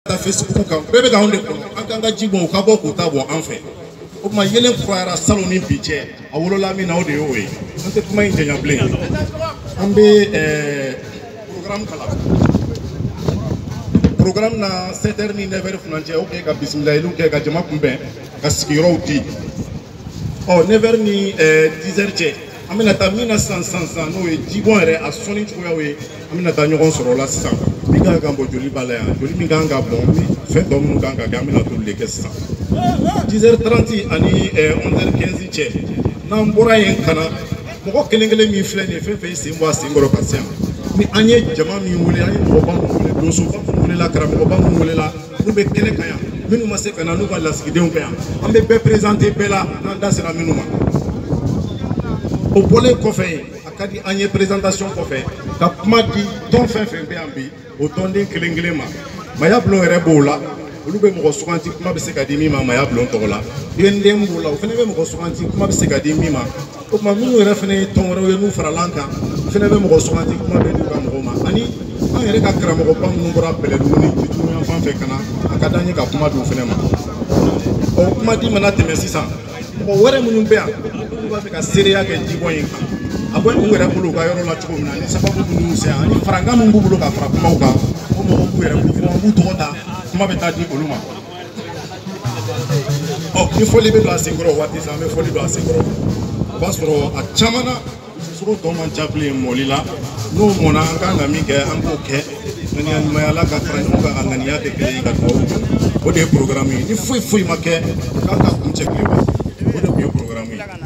Facebook kan bɛɛ bɛ k'anw de kɔnɔ an k'an ka ji bɔn u ka bɔ k'u ta bɔ an fɛ o tuma yelen kurayara salon ni bi cɛ a wolola min na o de y'o ye an tɛ kuma in janya bilen an bɛ programme kalan programme na 7h ni 9h fana cɛ o kɛ ka bisimilaliw kɛ ka jama kunbɛn ka sigiyɔrɔw di 9h ni 10h cɛ an bɛna taa min na sisan n'o ye jibɔn yɛrɛ a sɔnni cogoyaw ye an bɛna taa ɲɔgɔn sɔrɔ o la sisan min kan ka bɔ joli b'a la yan joli min kan ka bɔn fɛn tɔ minnu kan ka kɛ an bɛna t'olu de kɛ sisan 10h30 ani 11h15 cɛ n'an bɔra yen ka na mɔgɔ kelen kelen min filɛ nin ye fɛn fɛn sen bɔ a sen kɔrɔ ka se yan ni an ye jama min wele an ye mɔgɔba minnu wele donsoba minnu welela karamɔgɔba minnu welela n'u bɛ kɛnɛ kan yan minnu ma se ka na n'u ka lasigidenw kɛ yan an bɛ bɛɛ présenter bɛɛ la n'an da sera minnu ma o bɔlen kɔfɛ a ka di an ye présentation kɔfɛ ka kuma di tɔn fɛn fɛn bɛ yan bi o tɔnden kelen kelen ma maya bulon yɛrɛ b'o la olu bɛ mɔgɔ suganti kuma bɛ se ka di min ma maya bulon tɔgɔ la den b'o la o fana bɛ mɔgɔ suganti kuma bɛ se ka di min ma o tuma minnu yɛrɛ fana ye tɔn wɛrɛw ye n'u farala an kan o fana bɛ mɔgɔ suganti kuma bɛ di u ka mɔgɔw ma ani an yɛrɛ ka karamɔgɔba minnu bɔra bɛlɛdugu ni jitumu yan fan fɛ ka na a ka d'an ye ka kuma di u fana ma o kuma di mana tɛmɛ sisan mɔgɔ wɛrɛ minnu bɛ yan olu b'a fɛ ka seereya kɛ jibɔn in kan a bɔ u yɛrɛ bolo u ka yɔrɔ la cogo min na ni sababu minnu se yan ani farankan min b'u bolo ka fara kumaw kan o mɔgɔw b'u yɛrɛ bolo fɔ an b'u tɔgɔ ta kuma bɛ taa di olu ma ni fɔli bɛ don a senkɔrɔ waati san an bɛ fɔli don a senkɔrɔ o b'a sɔrɔ a caman na sogo tɔ man ca bilen mɔli la n'o mɔna an kan ka min kɛ an k'o kɛ ŋaniya ɲumanyala ka fara ɲɔgɔn kan ka ŋaniya kɛ kelen ye ka dugawu kɛ o de ye programme ye ni foyi foyi ma kɛ k'a ka kun cɛ tile wa o de tun ye programme ye